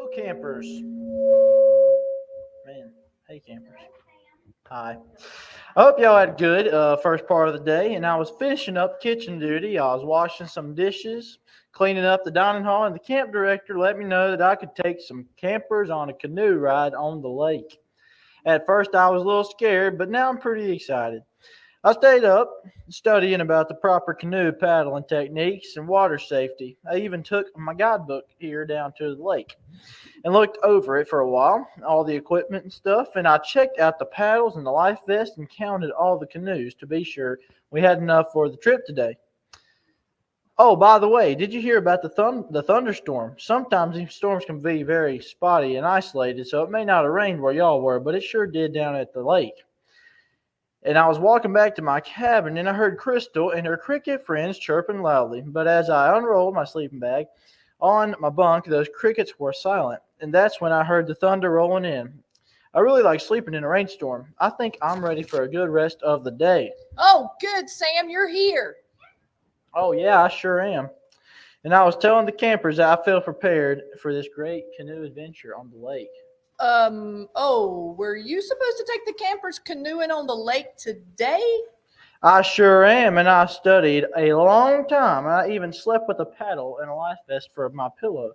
Hello, campers. Man, hey, campers. Hi. I hope y'all had a good first part of the day. And I was finishing up kitchen duty. I was washing some dishes, cleaning up the dining hall, and the camp director let me know that I could take some campers on a canoe ride on the lake. At first, I was a little scared, but now I'm pretty excited. I stayed up studying about the proper canoe paddling techniques and water safety. I even took my guidebook here down to the lake and looked over it for a while, all the equipment and stuff, and I checked out the paddles and the life vest and counted all the canoes to be sure we had enough for the trip today. Oh, by the way, did you hear about the thunderstorm? Sometimes these storms can be very spotty and isolated, so it may not have rained where y'all were, but it sure did down at the lake. And I was walking back to my cabin and I heard Crystal and her cricket friends chirping loudly. But as I unrolled my sleeping bag on my bunk, those crickets were silent. And that's when I heard the thunder rolling in. I really like sleeping in a rainstorm. I think I'm ready for a good rest of the day. Oh, good, Sam, you're here. Oh, yeah, I sure am. And I was telling the campers that I feel prepared for this great canoe adventure on the lake. Were you supposed to take the campers canoeing on the lake today? I sure am, and I studied a long time. I even slept with a paddle and a life vest for my pillow.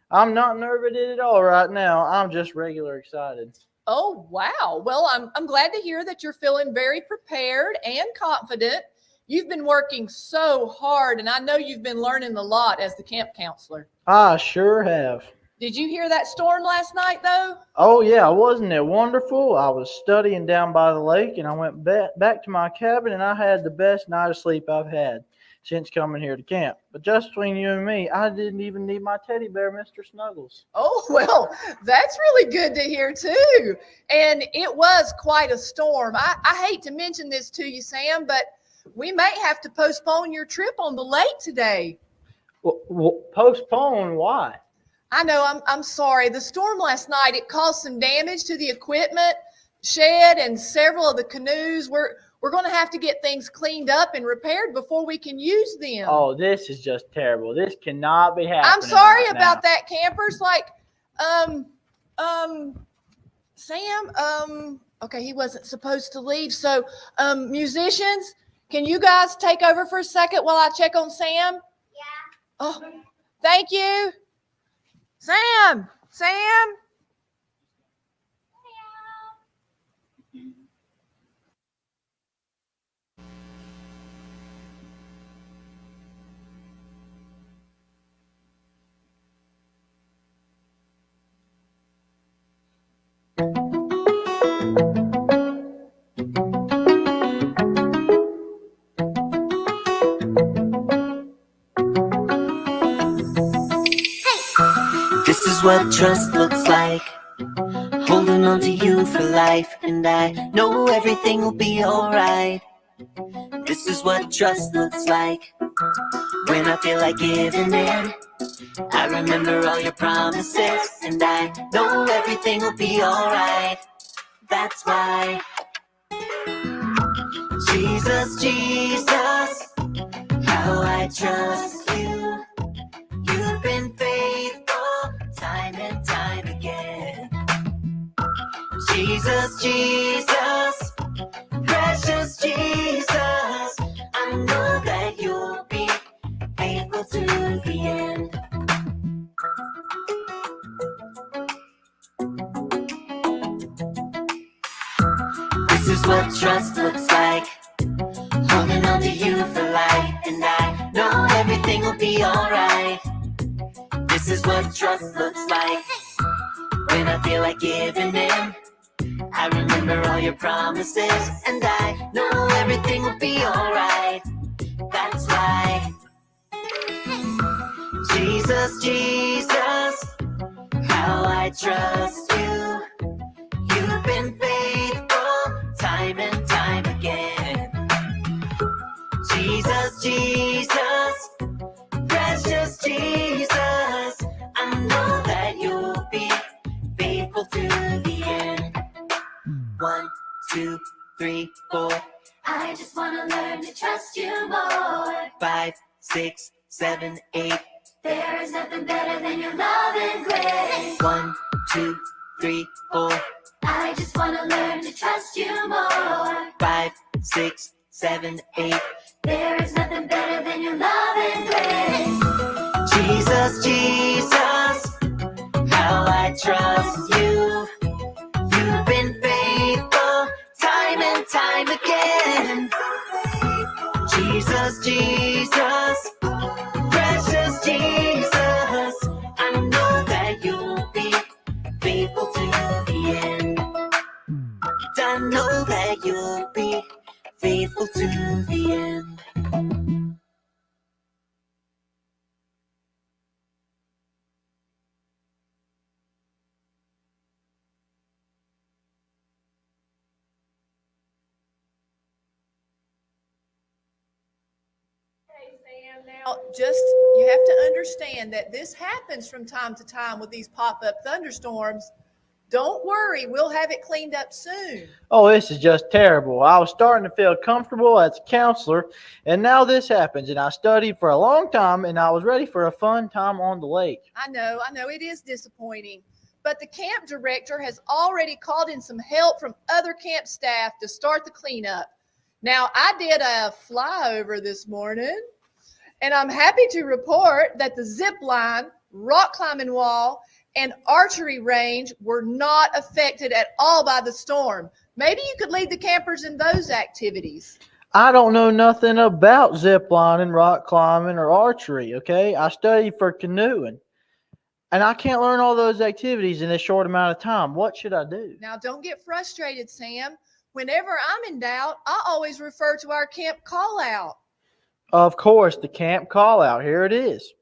I'm not nervous at all right now. I'm just regular excited. Oh, wow. Well, I'm glad to hear that you're feeling very prepared and confident. You've been working so hard, and I know you've been learning a lot as the camp counselor. I sure have. Did you hear that storm last night, though? Oh, yeah, wasn't it wonderful? I was studying down by the lake, and I went back to my cabin, and I had the best night of sleep I've had since coming here to camp. But just between you and me, I didn't even need my teddy bear, Mr. Snuggles. Oh, well, that's really good to hear, too. And it was quite a storm. I hate to mention this to you, Sam, but we may have to postpone your trip on the lake today. Well, postpone? Why? I know, I'm sorry. The storm last night, it caused some damage to the equipment shed and several of the canoes. We're going to have to get things cleaned up and repaired before we can use them. Oh, this is just terrible. This cannot be happening. I'm sorry right about now. that, campers. Sam, okay, he wasn't supposed to leave. So, musicians, can you guys take over for a second while I check on Sam? Yeah. Oh, thank you. Sam. This is what trust looks like, holding on to you for life, and I know everything will be alright. This is what trust looks like, when I feel like giving in. I remember all your promises, and I know everything will be alright. That's why Jesus, Jesus, how I trust you. You've been faithful time and time again. Jesus, Jesus, precious Jesus, I know that you'll be faithful to the end. This is what trust looks like, holding on to you for life, and I know everything will be alright. This is what trust looks like, when I feel like giving in. I remember all your promises, and I know everything will be alright. That's why Jesus, Jesus, how I trust you. You've been faithful time and time again. Jesus, Jesus, precious Jesus, I know that you'll be faithful to the end. 1, 2, 3, 4. I just want to learn to trust you more. 5, 6, 7, 8. There is nothing better than your love and grace. 1, 2, 3, 4. I just wanna learn to trust you more. 5, 6, 7, 8. There is nothing better than your love and grace. Jesus, Jesus, how I trust you. You've been faithful time and time again. Jesus, Jesus, precious Jesus, I know that you'll be faithful to the end. I know that you'll be faithful to the end. Now, just you have to understand that this happens from time to time with these pop-up thunderstorms. Don't worry, we'll have it cleaned up soon. Oh, this is just terrible. I was starting to feel comfortable as a counselor, and now this happens. And I studied for a long time, and I was ready for a fun time on the lake. I know, it is disappointing. But the camp director has already called in some help from other camp staff to start the cleanup. Now, I did a flyover this morning, and I'm happy to report that the zip line, rock climbing wall, and archery range were not affected at all by the storm. Maybe you could lead the campers in those activities. I don't know nothing about zip lining, rock climbing, or archery, okay? I studied for canoeing, and I can't learn all those activities in this short amount of time. What should I do? Now, don't get frustrated, Sam. Whenever I'm in doubt, I always refer to our camp call out. Of course, the camp call out. Here it is.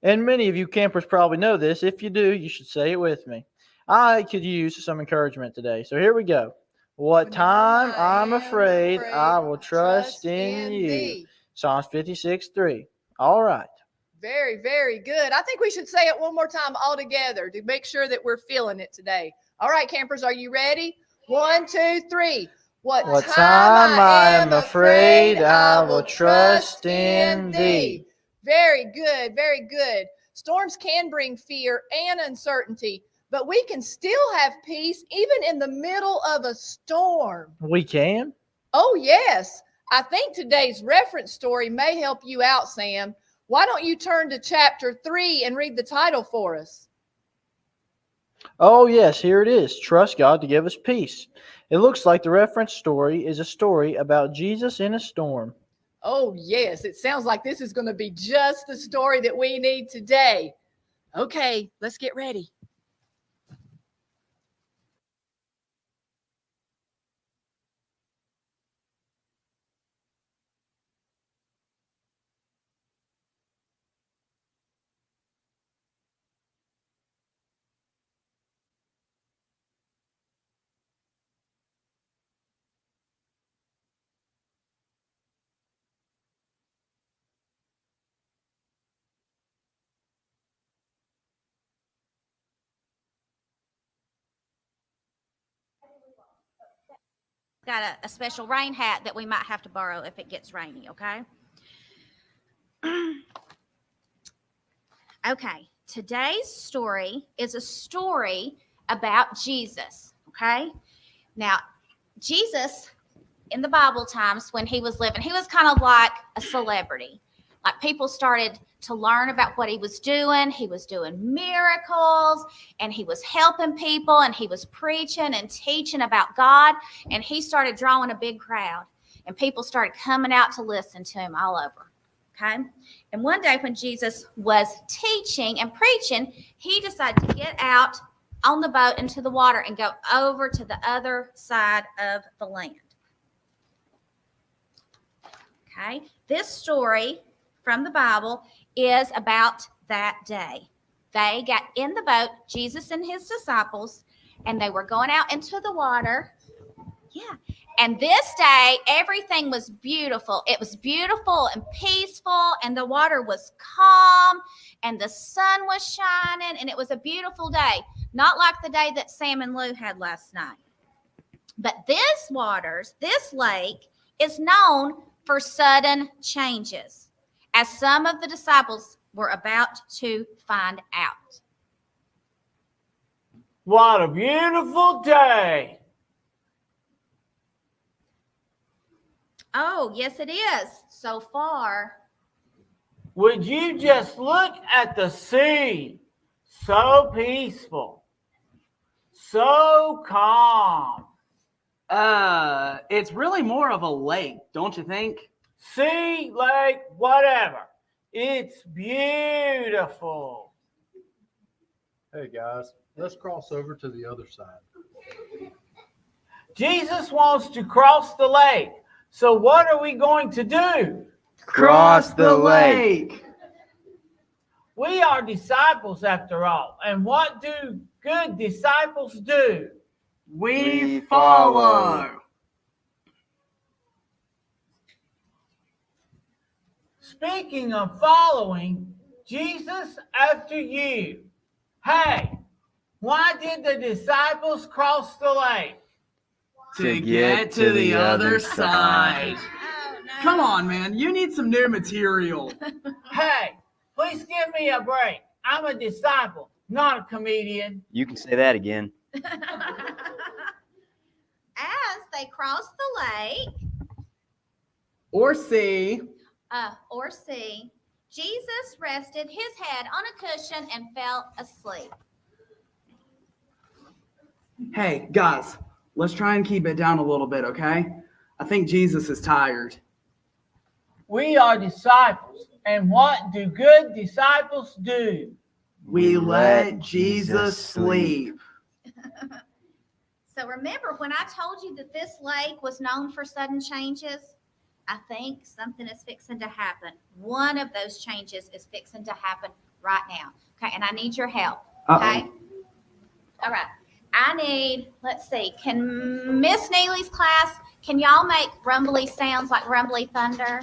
And many of you campers probably know this. If you do, you should say it with me. I could use some encouragement today. So here we go. What time I'm afraid, I will trust in you. Psalms 56:3. All right. Very, very good. I think we should say it one more time all together to make sure that we're feeling it today. All right, campers, are you ready? 1, 2, 3. What time I am afraid, I will trust in thee. Very good, very good. Storms can bring fear and uncertainty, but we can still have peace even in the middle of a storm. We can? Oh, yes. I think today's reference story may help you out, Sam. Why don't you turn to chapter 3 and read the title for us? Oh, yes, here it is. Trust God to give us peace. It looks like the reference story is a story about Jesus in a storm. Oh, yes. It sounds like this is going to be just the story that we need today. Okay, let's get ready. Got a special rain hat that we might have to borrow if it gets rainy, okay? Okay, today's story is a story about Jesus, okay? Now, Jesus, in the Bible times when he was living, he was kind of like a celebrity. Like people started to learn about what he was doing. He was doing miracles and he was helping people and he was preaching and teaching about God. And he started drawing a big crowd and people started coming out to listen to him all over. Okay. And one day when Jesus was teaching and preaching, he decided to get out on the boat into the water and go over to the other side of the land. Okay. This story from the Bible is about that day. They got in the boat, Jesus and his disciples, and they were going out into the water. Yeah. And this day, everything was beautiful. It was beautiful and peaceful, and the water was calm, and the sun was shining, and it was a beautiful day. Not like the day that Sam and Lou had last night. But this lake is known for sudden changes, as some of the disciples were about to find out. What a beautiful day. Oh, yes, it is. So far. Would you just look at the sea? So peaceful. So calm. It's really more of a lake, don't you think? Sea, lake, whatever. It's beautiful. Hey guys, let's cross over to the other side. Jesus wants to cross the lake. So what are we going to do? Cross the lake. We are disciples after all. And what do good disciples do? We follow. Speaking of following, Jesus after you. Hey, why did the disciples cross the lake? To get to the other side. Oh, no. Come on, man. You need some new material. Hey, please give me a break. I'm a disciple, not a comedian. You can say that again. As they crossed the lake, Or sea. Jesus rested his head on a cushion and fell asleep. Hey, guys, let's try and keep it down a little bit, okay? I think Jesus is tired. We are disciples. And what do good disciples do? We let Jesus sleep. So remember when I told you that this lake was known for sudden changes? I think something is fixing to happen. One of those changes is fixing to happen right now. Okay, and I need your help. Okay? All right. I need, let's see, can Miss Neely's class, can y'all make rumbly sounds like rumbly thunder?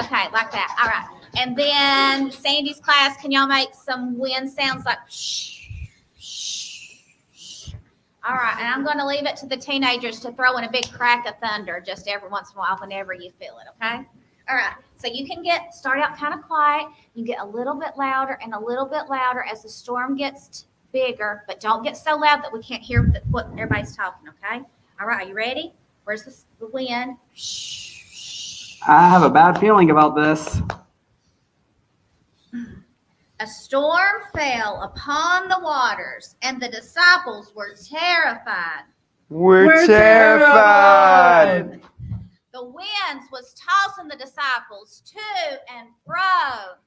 Okay, like that. All right. And then Sandy's class, can y'all make some wind sounds like shh, shh, shh. All right, and I'm going to leave it to the teenagers to throw in a big crack of thunder just every once in a while whenever you feel it, okay? All right, so you can start out kind of quiet. You get a little bit louder and a little bit louder as the storm gets bigger, but don't get so loud that we can't hear what everybody's talking, okay? All right, are you ready? Where's the wind? Shh. I have a bad feeling about this. A storm fell upon the waters, and the disciples were terrified. We're terrified. The winds was tossing the disciples to and fro,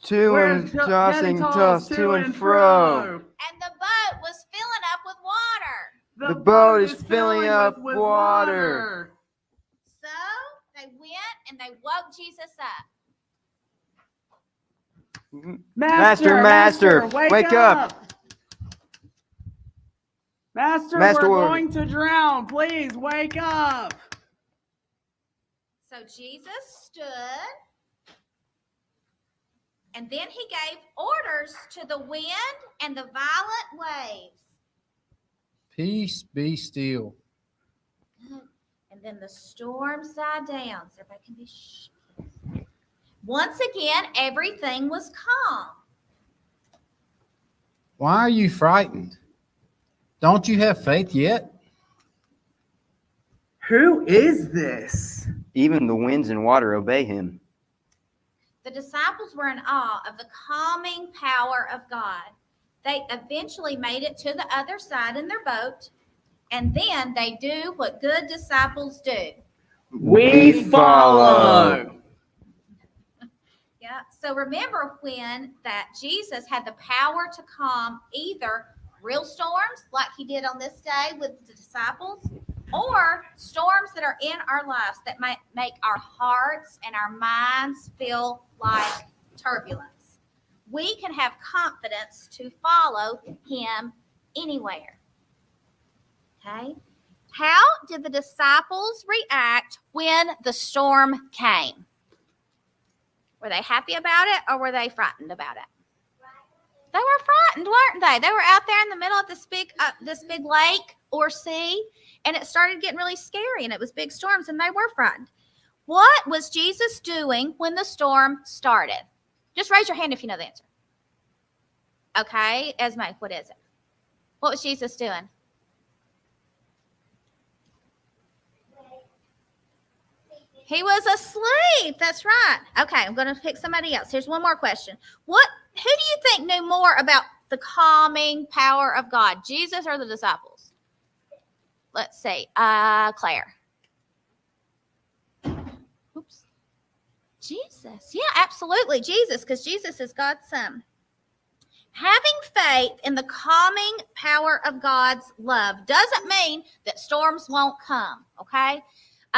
Tossing to and fro. and the boat was filling up with water. The boat is filling up with water. So they went and they woke Jesus up. Master, wake up. Master, Master, we're going to drown. Please wake up. So Jesus stood, and then he gave orders to the wind and the violent waves. Peace, be still. And then the storms died down, so everybody can be shh. Once again, everything was calm. Why are you frightened? Don't you have faith yet? Who is this? Even the winds and water obey him. The disciples were in awe of the calming power of God. They eventually made it to the other side in their boat, and then they do what good disciples do. We follow. Yeah. So remember when that Jesus had the power to calm either real storms like he did on this day with the disciples, or storms that are in our lives that might make our hearts and our minds feel like turbulence. We can have confidence to follow him anywhere. Okay? How did the disciples react when the storm came? Were they happy about it, or were they frightened about it? They were frightened, weren't they? They were out there in the middle of this big lake or sea, and it started getting really scary, and it was big storms, and they were frightened. What was Jesus doing when the storm started? Just raise your hand if you know the answer. Okay, Esme, what is it? What was Jesus doing? He was asleep. That's right. Okay, I'm going to pick somebody else. Here's one more question. Who do you think knew more about the calming power of God, Jesus or the disciples? Let's see. Claire. Oops. Jesus. Yeah, absolutely. Jesus, because Jesus is God's son. Having faith in the calming power of God's love doesn't mean that storms won't come, okay?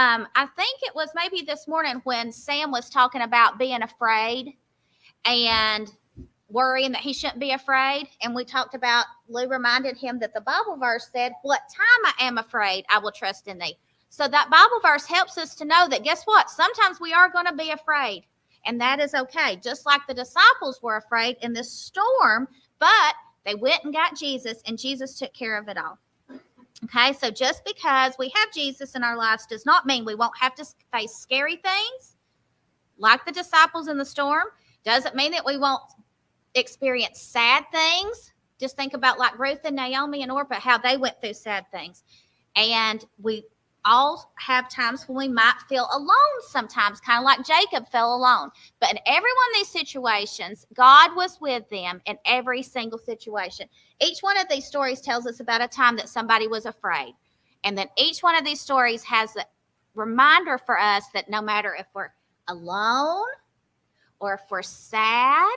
I think it was maybe this morning when Sam was talking about being afraid and worrying that he shouldn't be afraid. And we talked about, Lou reminded him that the Bible verse said, what time I am afraid, I will trust in thee. So that Bible verse helps us to know that, guess what? Sometimes we are going to be afraid. And that is okay. Just like the disciples were afraid in this storm, but they went and got Jesus, and Jesus took care of it all. Okay, so just because we have Jesus in our lives does not mean we won't have to face scary things like the disciples in the storm. Doesn't mean that we won't experience sad things. Just think about like Ruth and Naomi and Orpah, how they went through sad things. And we all have times when we might feel alone sometimes, kind of like Jacob felt alone. But in every one of these situations, God was with them in every single situation. Each one of these stories tells us about a time that somebody was afraid. And then each one of these stories has a reminder for us that no matter if we're alone or if we're sad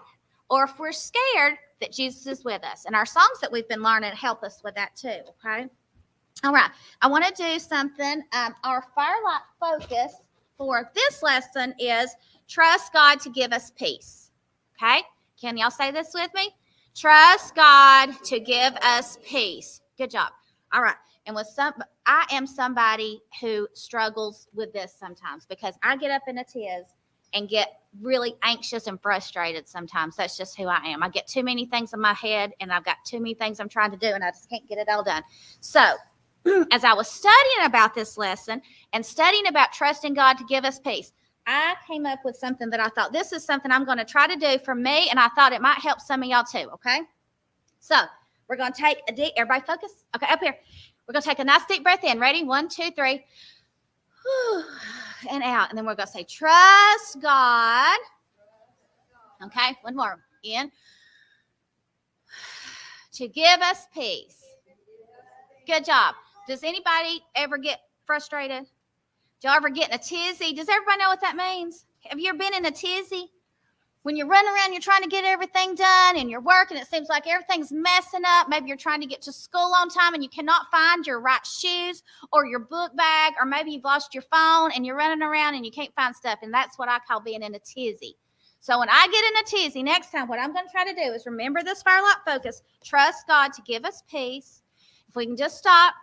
or if we're scared, that Jesus is with us. And our songs that we've been learning help us with that too, okay? All right, I want to do something. Our Firelight focus for this lesson is trust God to give us peace. Okay, can y'all say this with me? Trust God to give us peace. Good job. All right, and I am somebody who struggles with this sometimes because I get up in a tiz and get really anxious and frustrated sometimes. That's just who I am. I get too many things in my head, and I've got too many things I'm trying to do, and I just can't get it all done. So, as I was studying about this lesson and studying about trusting God to give us peace, I came up with something that I thought, this is something I'm going to try to do for me, and I thought it might help some of y'all too, okay? So we're going to take a deep, everybody focus? Okay, up here. We're going to take a nice deep breath in. Ready? 1, 2, 3. And out. And then we're going to say, trust God. Okay, one more. In. To give us peace. Good job. Does anybody ever get frustrated? Do y'all ever get in a tizzy? Does everybody know what that means? Have you ever been in a tizzy? When you're running around, you're trying to get everything done and you're working, it seems like everything's messing up. Maybe you're trying to get to school on time and you cannot find your right shoes or your book bag, or maybe you've lost your phone and you're running around and you can't find stuff. And that's what I call being in a tizzy. So when I get in a tizzy, next time, what I'm going to try to do is remember this Firelight focus. Trust God to give us peace. If we can just stop,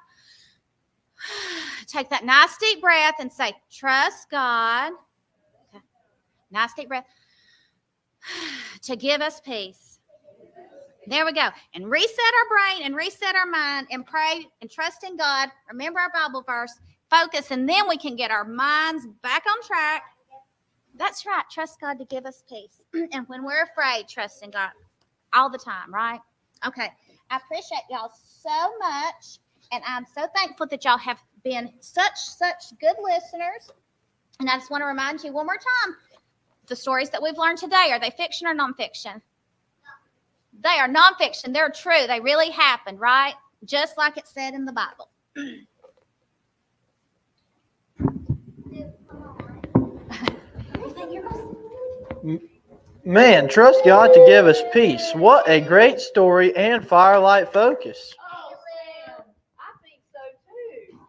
take that nice deep breath and say, trust God. Okay. Nice deep breath. To give us peace. There we go. And reset our brain and reset our mind and pray and trust in God. Remember our Bible verse. Focus, and then we can get our minds back on track. That's right. Trust God to give us peace. And when we're afraid, trust in God all the time, right? Okay. I appreciate y'all so much, and I'm so thankful that y'all have been such good listeners. And I just want to remind you one more time, the stories that we've learned today, are they fiction or nonfiction? They are nonfiction. They're true. They really happened, right? Just like it said in the Bible. Man, trust God to give us peace. What a great story and Firelight focus. Oh, Sam, I think so too.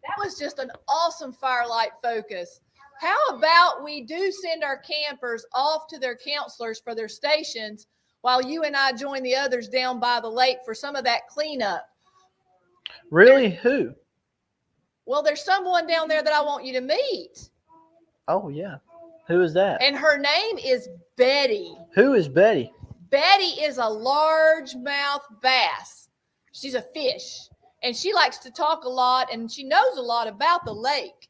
That was just an awesome Firelight focus. How about we do send our campers off to their counselors for their stations while you and I join the others down by the lake for some of that cleanup? Really? Who? Well, there's someone down there that I want you to meet. Oh, yeah. Who is that? And her name is Betty. Who is Betty? Betty is a largemouth bass. She's a fish. And she likes to talk a lot, and she knows a lot about the lake.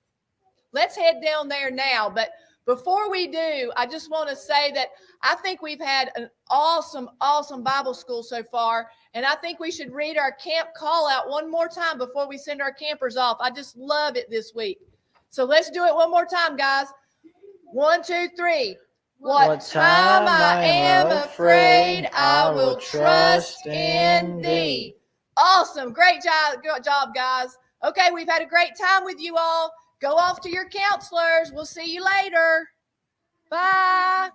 Let's head down there now. But Before we do, I just want to say that I think we've had an awesome, awesome Bible school so far. And I think we should read our camp call out one more time before we send our campers off. I just love it this week. So let's do it one more time, guys. 1, 2, 3. What time I am afraid, I will trust in thee. Awesome. Great job, guys. Okay, we've had a great time with you all. Go off to your counselors. We'll see you later. Bye.